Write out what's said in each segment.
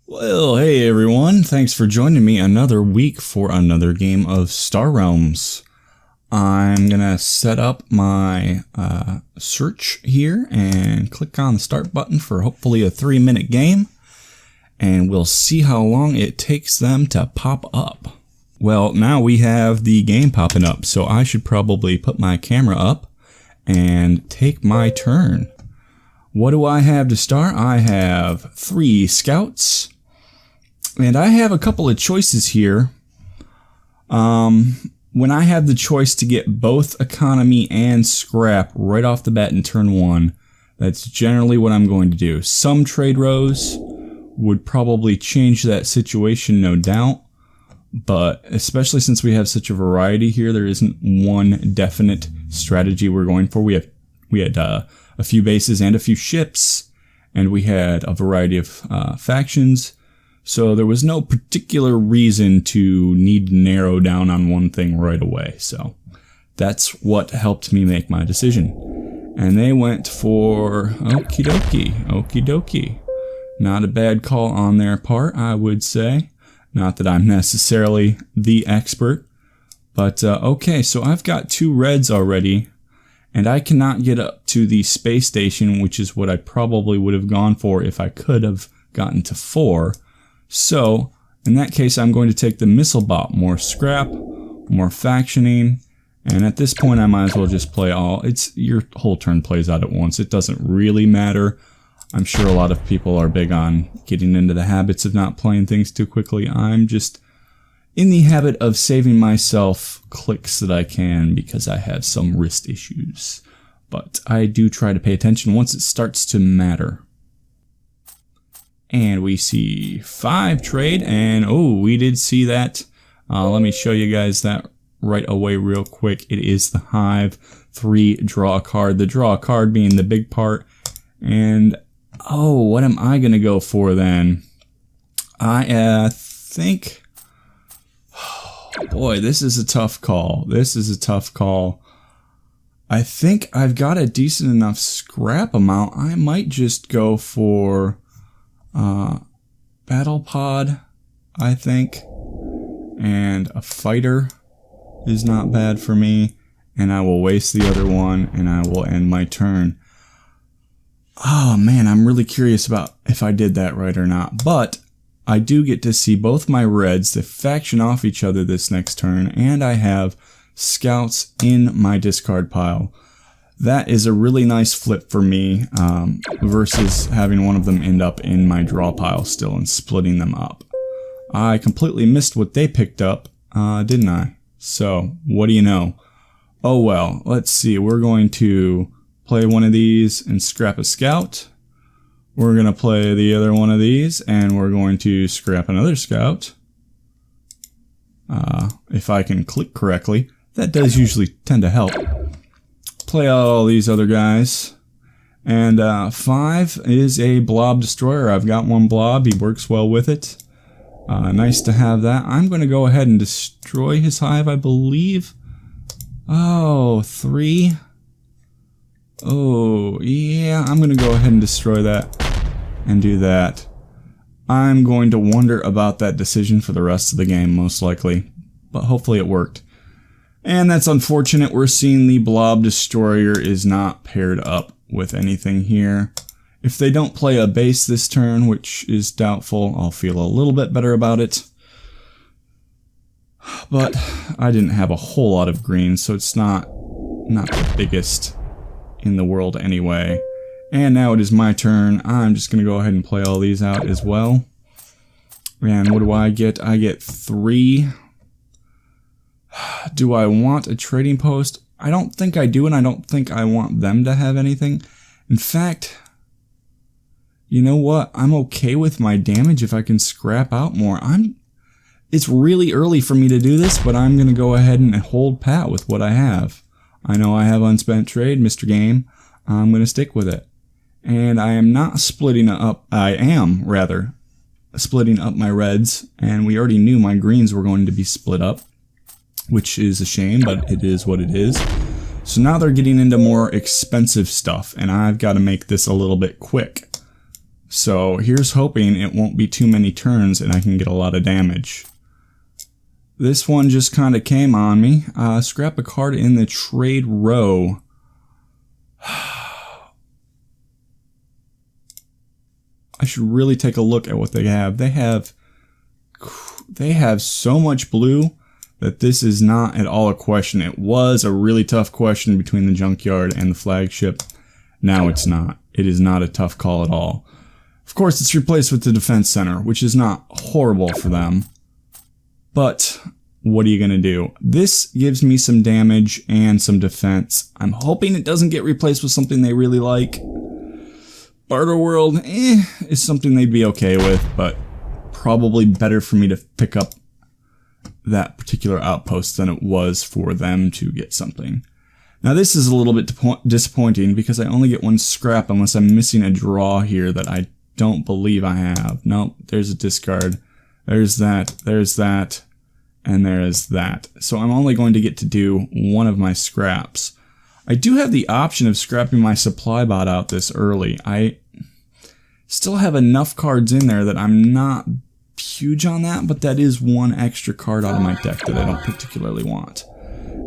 Well, hey everyone, thanks for joining me another week for another game of Star Realms. I'm gonna set up my search here and click on the start button for hopefully a 3-minute game, and we'll see how long it takes them to pop up. Well, now we have the game popping up, so I should probably put my camera up and take my turn. What do I have to start? I have 3 scouts. And I have a couple of choices here. When I have the choice to get both economy and scrap right off the bat in turn 1, that's generally what I'm going to do. Some trade rows would probably change that situation, no doubt. But especially since we have such a variety here, there isn't one definite strategy we're going for. We had a few bases and a few ships, and we had a variety of factions. So there was no particular reason to need to narrow down on one thing right away. So that's what helped me make my decision. And they went for okie dokie. Not a bad call on their part, I would say. Not that I'm necessarily the expert. But okay, so I've got 2 reds already. And I cannot get up to the space station, which is what I probably would have gone for if I could have gotten to 4. So, in that case, I'm going to take the missile bot. More scrap, more factioning, and at this point I might as well just play all. Your whole turn plays out at once. It doesn't really matter. I'm sure a lot of people are big on getting into the habits of not playing things too quickly. I'm just in the habit of saving myself clicks that I can because I have some wrist issues. But I do try to pay attention once it starts to matter. And we see 5 trade, and oh, we did see that. Let me show you guys that right away real quick. It is the Hive 3 draw a card. The draw a card being the big part. And oh, what am I going to go for then? I think, oh boy, this is a tough call. I think I've got a decent enough scrap amount. I might just go for battle pod, I think, and a fighter is not bad for me, and I will waste the other one and I will end my turn. Oh man, I'm really curious about if I did that right or not, but I do get to see both my reds to faction off each other this next turn, and I have scouts in my discard pile. That is a really nice flip for me versus having one of them end up in my draw pile still and splitting them up. I completely missed what they picked up, didn't I? So, what do you know? Oh well, let's see. We're going to play one of these and scrap a scout. We're going to play the other one of these and we're going to scrap another scout. If I can click correctly. That does usually tend to help. Play out all these other guys. And 5 is a blob destroyer. I've got one blob. He works well with it. Nice to have that. I'm going to go ahead and destroy his hive, I believe. Oh, 3. Oh, yeah. I'm going to go ahead and destroy that and do that. I'm going to wonder about that decision for the rest of the game, most likely. But hopefully it worked. And that's unfortunate. We're seeing the blob destroyer is not paired up with anything here. If they don't play a base this turn, which is doubtful, I'll feel a little bit better about it. But I didn't have a whole lot of green, so it's not the biggest in the world anyway. And now it is my turn. I'm just going to go ahead and play all these out as well. And what do I get? I get 3. Do I want a trading post? I don't think I do, and I don't think I want them to have anything. In fact, you know what? I'm okay with my damage if I can scrap out more. It's really early for me to do this, but I'm going to go ahead and hold pat with what I have. I know I have unspent trade, Mr. Game. I'm going to stick with it. And I am not splitting up. I am, rather, splitting up my reds, and we already knew my greens were going to be split up, which is a shame, but it is what it is. So now they're getting into more expensive stuff, and I've got to make this a little bit quick. So here's hoping it won't be too many turns and I can get a lot of damage. This one just kind of came on me. Scrap a card in the trade row. I should really take a look at what they have. They have so much blue that this is not at all a question. It was a really tough question between the junkyard and the flagship. Now it's not. It is not a tough call at all. Of course, it's replaced with the defense center, which is not horrible for them. But what are you going to do? This gives me some damage and some defense. I'm hoping it doesn't get replaced with something they really like. Barter World is something they'd be okay with, but probably better for me to pick up that particular outpost than it was for them to get something. Now this is a little bit disappointing because I only get one scrap unless I'm missing a draw here that I don't believe I have. Nope, there's a discard. There's that, and there is that. So I'm only going to get to do one of my scraps. I do have the option of scrapping my supply bot out this early. I still have enough cards in there that I'm not huge on that, but that is one extra card out of my deck that I don't particularly want.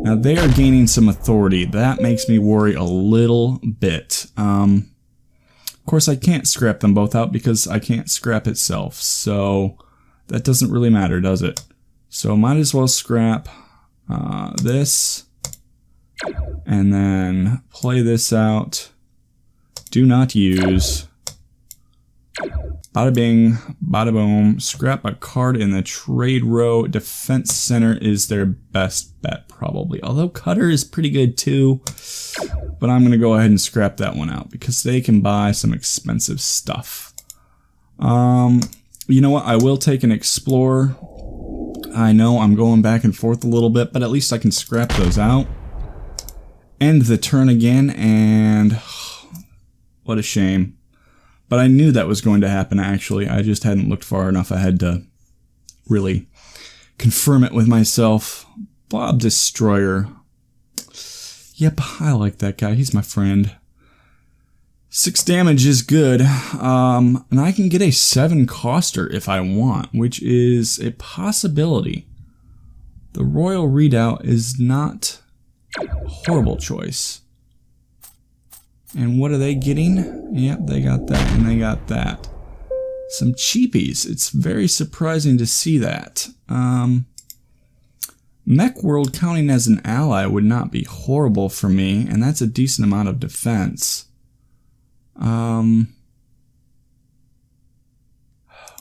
Now they are gaining some authority. That makes me worry a little bit. Of course I can't scrap them both out because I can't scrap itself, so that doesn't really matter, does it? So might as well scrap this. And then play this out. Do not use. Bada bing, bada boom. Scrap a card in the trade row. Defense center is their best bet, probably. Although cutter is pretty good too. But I'm going to go ahead and scrap that one out because they can buy some expensive stuff. You know what? I will take an explorer. I know I'm going back and forth a little bit, but at least I can scrap those out. End the turn again, and what a shame. But I knew that was going to happen, actually. I just hadn't looked far enough ahead to really confirm it with myself. Bob Destroyer. Yep, I like that guy. He's my friend. 6 damage is good. And I can get a 7 coster if I want, which is a possibility. The Royal Redoubt is not horrible choice. And what are they getting? Yep, they got that and they got that. Some cheapies. It's very surprising to see that. Mech World counting as an ally would not be horrible for me, and that's a decent amount of defense.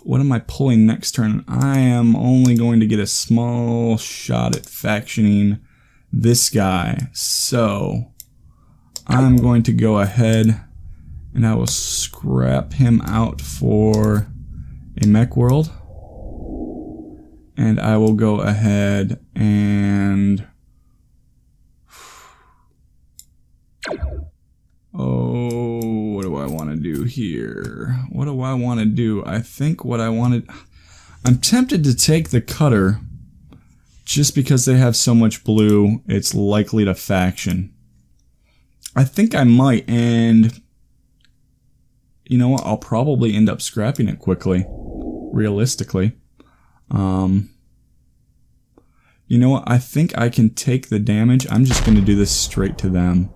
What am I pulling next turn? I am only going to get a small shot at factioning this guy, so I'm going to go ahead and I will scrap him out for a Mech World, and I will go ahead and what do I want to do here? What do I want to do? I think what I wanted, I'm tempted to take the cutter. Just because they have so much blue, it's likely to faction. I think I might, and you know what? I'll probably end up scrapping it quickly, realistically. You know what? I think I can take the damage. I'm just going to do this straight to them.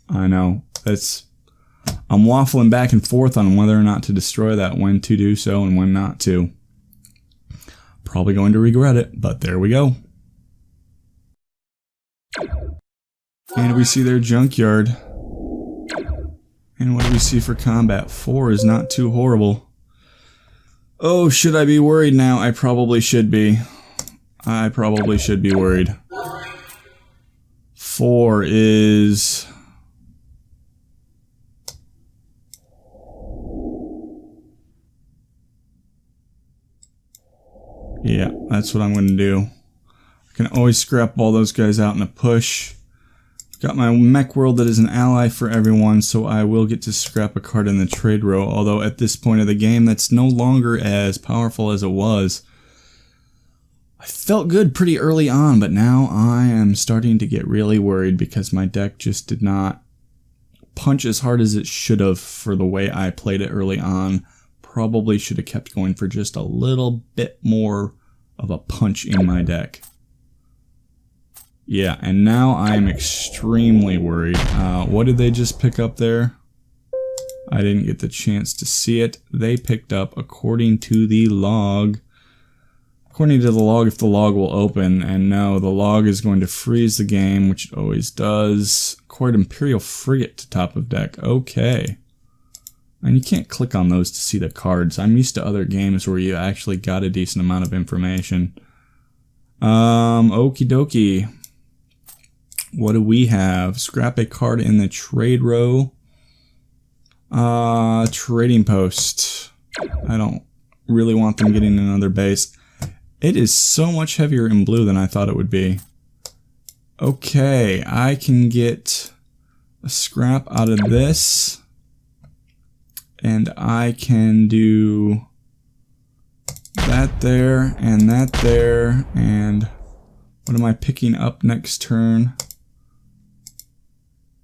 I know. I'm waffling back and forth on whether or not to destroy that, when to do so and when not to. Probably going to regret it, but there we go. And we see their junkyard. And what do we see for combat? 4 is not too horrible. Oh, should I be worried now? I probably should be. I probably should be worried. 4 is... yeah, that's what I'm going to do. I can always scrap all those guys out in a push. Got my Mech World that is an ally for everyone, so I will get to scrap a card in the trade row, although at this point of the game, that's no longer as powerful as it was. I felt good pretty early on, but now I am starting to get really worried because my deck just did not punch as hard as it should have for the way I played it early on. probably should have kept going for just a little bit more of a punch in my deck. Yeah, and now I'm extremely worried. What did they just pick up there? I didn't get the chance to see it. They picked up, according to the log, if the log will open, and no, the log is going to freeze the game, which it always does. Acquired Imperial Frigate to top of deck. Okay. And you can't click on those to see the cards. I'm used to other games where you actually got a decent amount of information. Okie dokie. What do we have? Scrap a card in the trade row. Trading post. I don't really want them getting another base. It is so much heavier in blue than I thought it would be. Okay, I can get a scrap out of this. And I can do that there, and that there, and what am I picking up next turn?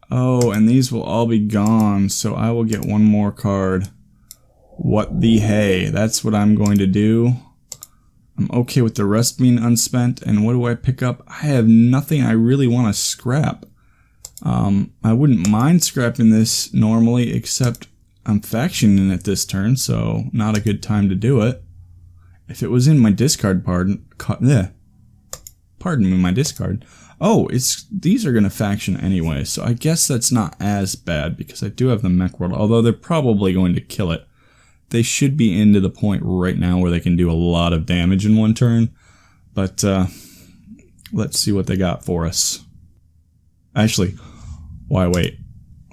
Oh, and these will all be gone, so I will get one more card. What the hey, that's what I'm going to do. I'm okay with the rest being unspent, and what do I pick up? I have nothing I really want to scrap. I wouldn't mind scrapping this normally, except I'm factioning it this turn, so not a good time to do it. If it was in my discard, pardon me, my discard. Oh, these are going to faction anyway, so I guess that's not as bad, because I do have the mech world, although they're probably going to kill it. They should be into the point right now where they can do a lot of damage in one turn, but let's see what they got for us. Actually, why wait?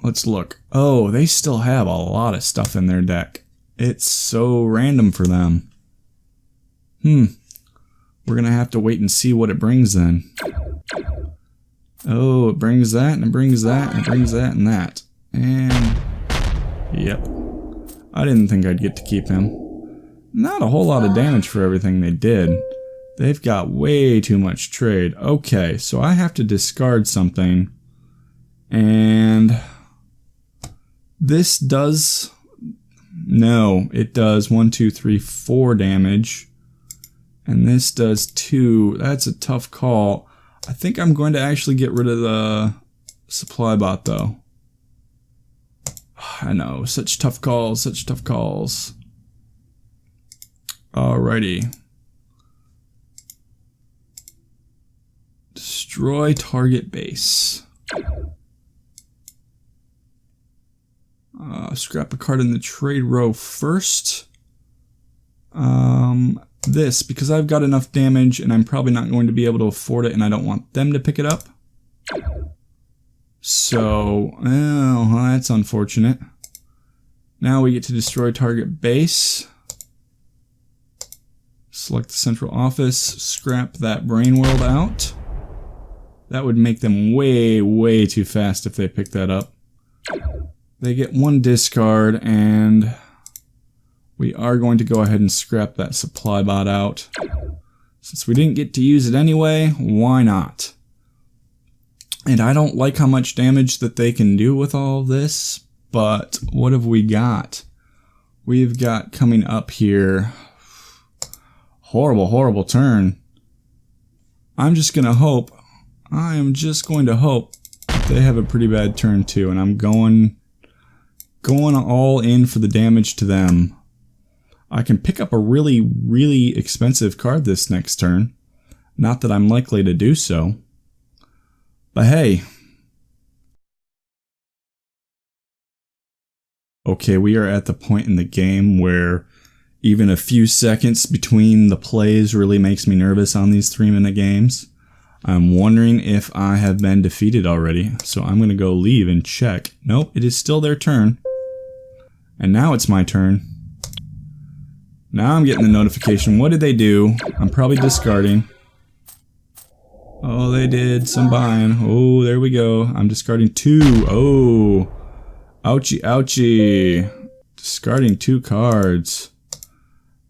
Let's look. Oh, they still have a lot of stuff in their deck. It's so random for them. We're gonna have to wait and see what it brings then. Oh, it brings that, and it brings that, and it brings that, and that. And, yep. I didn't think I'd get to keep him. Not a whole lot of damage for everything they did. They've got way too much trade. Okay, so I have to discard something. And this does... No, it does 1, 2, 3, 4 damage. And this does 2. That's a tough call. I think I'm going to actually get rid of the supply bot though. I know, such tough calls, such tough calls. Alrighty. Destroy target base. Scrap a card in the trade row first. This, because I've got enough damage and I'm probably not going to be able to afford it and I don't want them to pick it up. So, oh, that's unfortunate. Now we get to destroy target base. Select the central office, scrap that brain world out. That would make them way, way too fast if they pick that up. They get 1 discard, and we are going to go ahead and scrap that supply bot out. Since we didn't get to use it anyway, why not? And I don't like how much damage that they can do with all this, but what have we got? We've got coming up here, horrible, horrible turn. I'm just going to hope, I am just going to hope that they have a pretty bad turn too, and I'm going all in for the damage to them. I can pick up a really, really expensive card this next turn. Not that I'm likely to do so. But hey. Okay, we are at the point in the game where even a few seconds between the plays really makes me nervous on these 3-minute games. I'm wondering if I have been defeated already, so I'm going to go leave and check. Nope, it is still their turn. And now it's my turn. Now I'm getting the notification. What did they do? I'm probably discarding. Oh, they did some buying. Oh, there we go. I'm discarding 2. Oh. Ouchie, ouchie. Discarding 2 cards.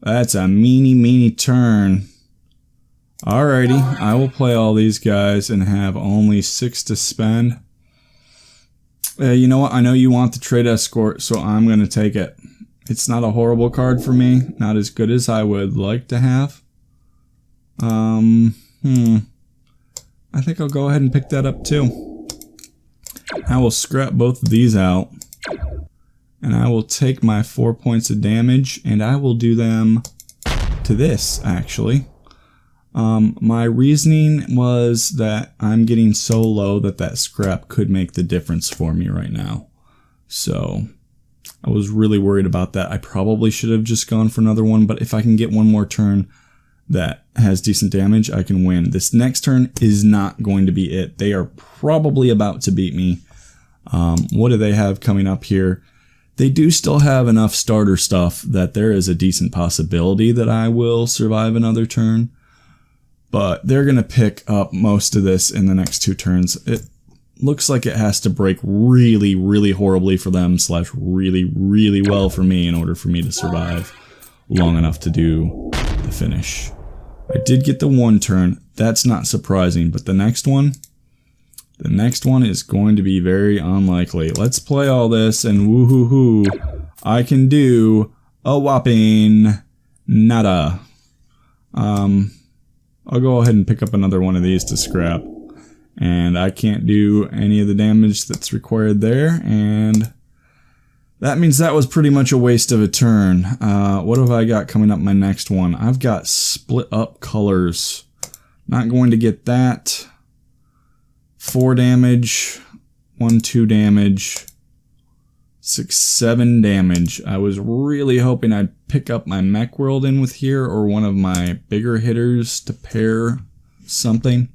That's a meanie turn. Alrighty, I will play all these guys and have only 6 to spend. You know what? I know you want the trade escort, so I'm going to take it. It's not a horrible card for me. Not as good as I would like to have. I think I'll go ahead and pick that up too. I will scrap both of these out. And I will take my 4 points of damage and I will do them to this, actually. My reasoning was that I'm getting so low that that scrap could make the difference for me right now. So I was really worried about that. I probably should have just gone for another one, but if I can get one more turn that has decent damage, I can win. This next turn is not going to be it. They are probably about to beat me. What do they have coming up here? They do still have enough starter stuff that there is a decent possibility that I will survive another turn. But they're going to pick up most of this in the next 2 turns. It looks like it has to break really, really horribly for them / really, really well for me in order for me to survive long enough to do the finish. I did get the 1 turn. That's not surprising, but the next one is going to be very unlikely. Let's play all this and woo-hoo-hoo. I can do a whopping nada. I'll go ahead and pick up another one of these to scrap. And I can't do any of the damage that's required there. And that means that was pretty much a waste of a turn. What have I got coming up my next one? I've got split up colors. Not going to get that. 4 damage. 1, 2 damage. 6, 7 damage. I was really hoping I'd pick up my Mech World in with here or one of my bigger hitters to pair something.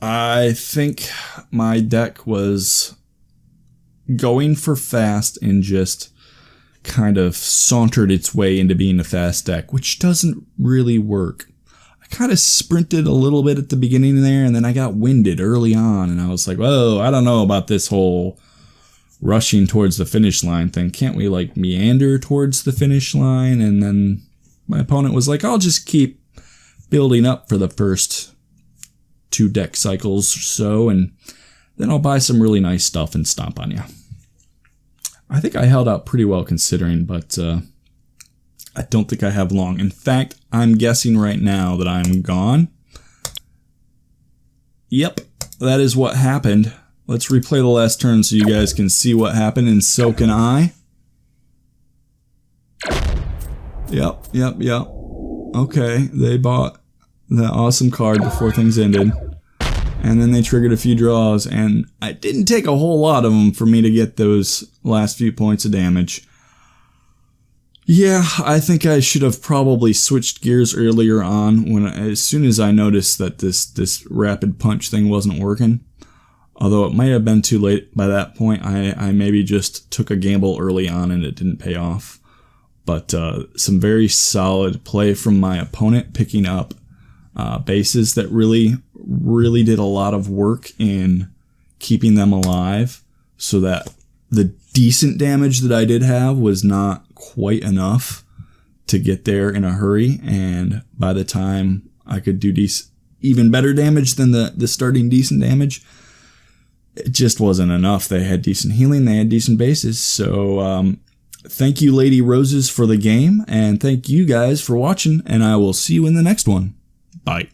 I think my deck was going for fast and just kind of sauntered its way into being a fast deck, which doesn't really work. I kind of sprinted a little bit at the beginning there, and then I got winded early on, and I was like, whoa, I don't know about this whole rushing towards the finish line thing. Can't we like meander towards the finish line? And then my opponent was like, I'll just keep building up for the first 2 deck cycles or so, and then I'll buy some really nice stuff and stomp on you. I think I held out pretty well considering, but I don't think I have long. In fact, I'm guessing right now that I'm gone. Yep, that is what happened. Let's replay the last turn so you guys can see what happened, and so can I. Yep. Okay, they bought that awesome card before things ended. And then they triggered a few draws, and I didn't take a whole lot of them for me to get those last few points of damage. Yeah, I think I should have probably switched gears earlier on as soon as I noticed that this rapid punch thing wasn't working. Although it might have been too late by that point. I maybe just took a gamble early on and it didn't pay off. But some very solid play from my opponent, picking up bases that really did a lot of work in keeping them alive, so that the decent damage that I did have was not quite enough to get there in a hurry. And by the time I could do even better damage than the starting decent damage, it just wasn't enough. They had decent healing, they had decent bases. So thank you, Lady Roses, for the game, and thank you guys for watching, and I will see you in the next one. Bye.